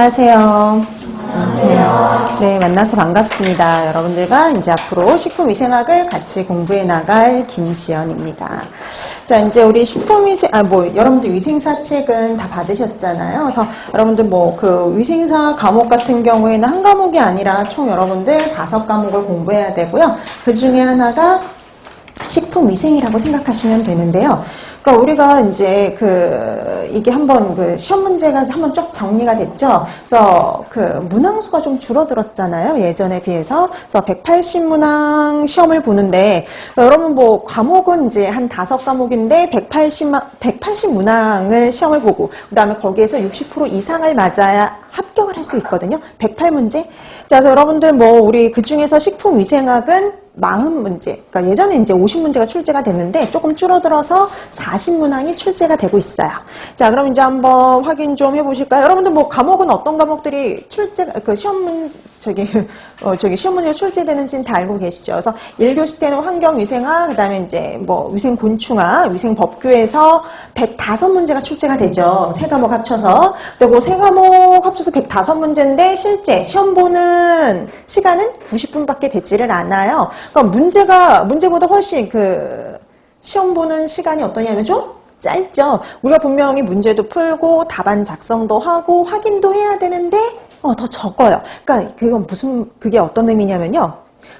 안녕하세요. 네, 만나서 반갑습니다. 여러분들과 이제 앞으로 식품위생학을 같이 공부해 나갈 김지연입니다. 자, 이제 우리 식품위생, 여러분들 위생사 책은 다 받으셨잖아요. 그래서 여러분들 그 위생사 과목 같은 경우에는 한 과목이 아니라 총 여러분들 5과목을 공부해야 되고요. 그 중에 하나가 식품위생이라고 생각하시면 되는데요. 그러니까 우리가 이제 이게 한번 시험 문제가 한번 쭉 정리가 됐죠. 그래서 문항수가 좀 줄어들었잖아요. 예전에 비해서. 그래서 180문항 시험을 보는데, 여러분 과목은 이제 한 5과목인데 180문항을 시험을 보고, 그 다음에 거기에서 60% 이상을 맞아야 합격을 할 수 있거든요. 108문제. 자, 그래서 여러분들 우리 그 중에서 식품위생학은 40문제, 그러니까 예전에 이제 50문제가 출제가 됐는데 조금 줄어들어서 40문항이 출제가 되고 있어요. 자, 그럼 이제 한번 확인 좀 해보실까요? 여러분들 과목은 어떤 과목들이 시험 문제가 출제되는지는 다 알고 계시죠? 그래서 1교시 때는 환경위생학, 그 다음에 이제 위생곤충학, 위생법규에서 105문제가 출제가 되죠. 3과목 합쳐서. 그리고 3과목 합쳐서 105문제인데 실제 시험 보는 시간은 90분밖에 되지를 않아요. 그러니까 문제보다 훨씬 시험 보는 시간이 어떠냐면 좀 짧죠. 우리가 분명히 문제도 풀고 답안 작성도 하고 확인도 해야 되는데 더 적어요. 그러니까 그게 어떤 의미냐면요.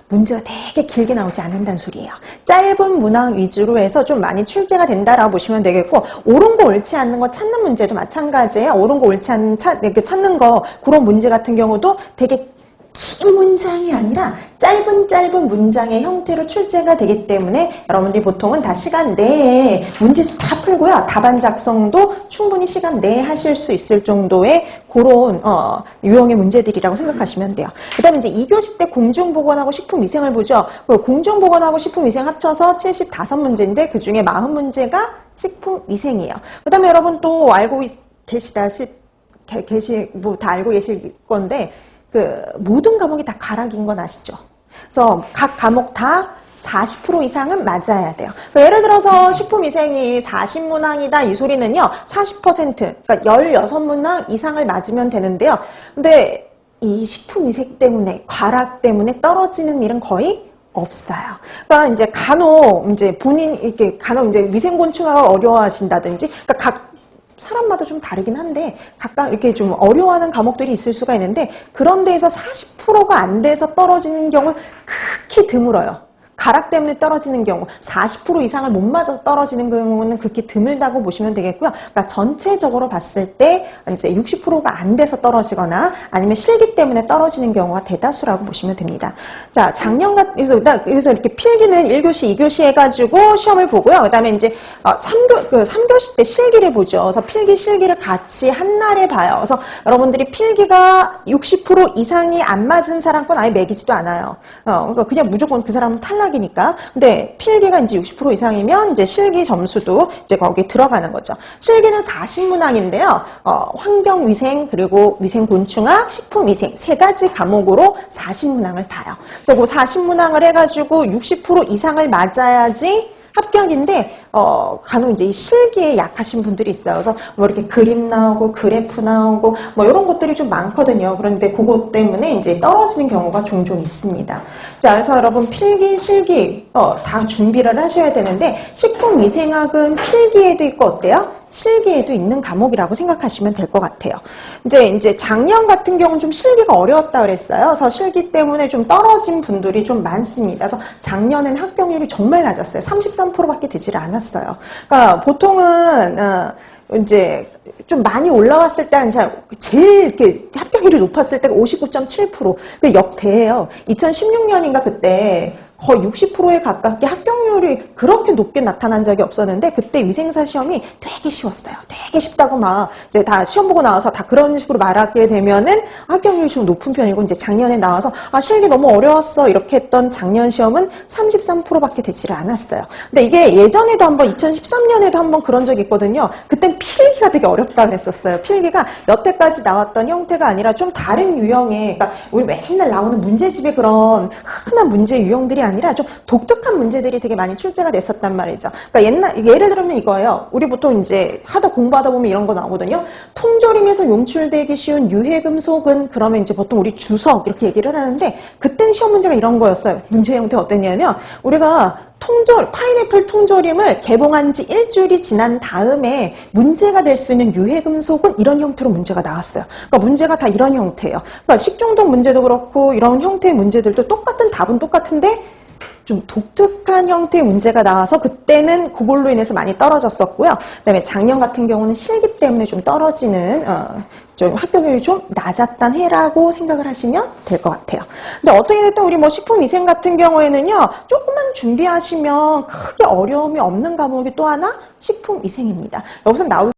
문제가 되게 길게 나오지 않는다는 소리예요. 짧은 문항 위주로 해서 좀 많이 출제가 된다라고 보시면 되겠고, 옳은 거 옳지 않는 거 찾는 문제도 마찬가지예요. 옳은 거 옳지 않는 이렇게 찾는 거, 그런 문제 같은 경우도 되게 긴 문장이 아니라 짧은 문장의 형태로 출제가 되기 때문에 여러분들이 보통은 다 시간 내에 문제도 다 풀고요. 답안 작성도 충분히 시간 내에 하실 수 있을 정도의 그런 유형의 문제들이라고 생각하시면 돼요. 그 다음에 이제 2교시 때 공중보건하고 식품위생을 보죠. 공중보건하고 식품위생 합쳐서 75문제인데 그 중에 40문제가 식품위생이에요. 그 다음에 여러분 또 알고 계시다시피 다 알고 계실 건데 모든 과목이 다 가락인 건 아시죠? 그래서 각 과목 다 40% 이상은 맞아야 돼요. 예를 들어서 식품위생이 40문항이다 이 소리는요, 40%, 그러니까 16문항 이상을 맞으면 되는데요. 근데 이 식품위생 때문에, 과락 때문에 떨어지는 일은 거의 없어요. 그러니까 이제 간혹 이제 위생곤충학을 어려워하신다든지, 그러니까 각 사람마다 좀 다르긴 한데 각각 이렇게 좀 어려워하는 과목들이 있을 수가 있는데, 그런 데에서 40%가 안 돼서 떨어지는 경우는 극히 드물어요. 가락 때문에 떨어지는 경우, 40% 이상을 못 맞아서 떨어지는 경우는 극히 드물다고 보시면 되겠고요. 그러니까 전체적으로 봤을 때 이제 60%가 안 돼서 떨어지거나 아니면 실기 때문에 떨어지는 경우가 대다수라고 보시면 됩니다. 자, 그래서 이렇게 필기는 1교시, 2교시 해가지고 시험을 보고요. 그 다음에 이제 3교시 때 실기를 보죠. 그래서 필기, 실기를 같이 한날에 봐요. 그래서 여러분들이 필기가 60% 이상이 안 맞은 사람 건 아예 매기지도 않아요. 그러니까 그냥 무조건 그 사람은 탈락이니까. 근데 필기가 이제 60% 이상이면 이제 실기 점수도 이제 거기에 들어가는 거죠. 실기는 40문항인데요. 환경위생, 그리고 위생곤충학, 식품위생 3가지 과목으로 40문항을 봐요. 그래서 그 40문항을 해가지고 60% 이상을 맞아야지 합격인데, 간혹 이제 이 실기에 약하신 분들이 있어요. 그래서 이렇게 그림 나오고, 그래프 나오고, 이런 것들이 좀 많거든요. 그런데 그것 때문에 이제 떨어지는 경우가 종종 있습니다. 자, 그래서 여러분 필기, 실기, 다 준비를 하셔야 되는데, 식품위생학은 필기에도 있고 어때요? 실기에도 있는 과목이라고 생각하시면 될 것 같아요. 이제 작년 같은 경우는 좀 실기가 어려웠다 그랬어요. 그래서 실기 때문에 좀 떨어진 분들이 좀 많습니다. 그래서 작년엔 합격률이 정말 낮았어요. 33%밖에 되질 않았어요. 그러니까 보통은 이제 좀 많이 올라왔을 때 제일 이렇게 합격률이 높았을 때가 59.7%. 그 역대예요. 2016년인가 그때 거의 60%에 가깝게 합격률이 그렇게 높게 나타난 적이 없었는데, 그때 위생사 시험이 되게 쉬웠어요. 되게 쉽다고 이제 다 시험 보고 나와서 다 그런 식으로 말하게 되면은 합격률이 좀 높은 편이고, 이제 작년에 나와서 실기 너무 어려웠어 이렇게 했던 작년 시험은 33%밖에 되지를 않았어요. 근데 이게 예전에도 한번 2013년에도 한번 그런 적이 있거든요. 그땐 필기가 되게 어렵다 그랬었어요. 필기가 여태까지 나왔던 형태가 아니라 좀 다른 유형의, 그러니까 우리 맨날 나오는 문제집의 그런 흔한 문제 유형들이 아니라 좀 독특한 문제들이 되게 많이 많이 출제가 됐었단 말이죠. 그러니까 예를 들면 이거예요. 우리 보통 이제 하다 공부하다 보면 이런 거 나오거든요. 통조림에서 용출되기 쉬운 유해금속은 그러면 이제 보통 우리 주석 이렇게 얘기를 하는데 그땐 시험 문제가 이런 거였어요. 문제 형태가 어땠냐면 우리가 파인애플 통조림을 개봉한 지 일주일이 지난 다음에 문제가 될 수 있는 유해금속은 이런 형태로 문제가 나왔어요. 그러니까 문제가 다 이런 형태예요. 그러니까 식중독 문제도 그렇고 이런 형태의 문제들도 똑같은 답은 똑같은데 좀 독특한 형태의 문제가 나와서 그때는 그걸로 인해서 많이 떨어졌었고요. 그다음에 작년 같은 경우는 실기 때문에 좀 떨어지는 좀 합격률이 좀 낮았던 해라고 생각을 하시면 될 것 같아요. 근데 어떻게 됐든 우리 뭐 식품위생 같은 경우에는요. 조금만 준비하시면 크게 어려움이 없는 과목이 또 하나 식품위생입니다. 여기서 나올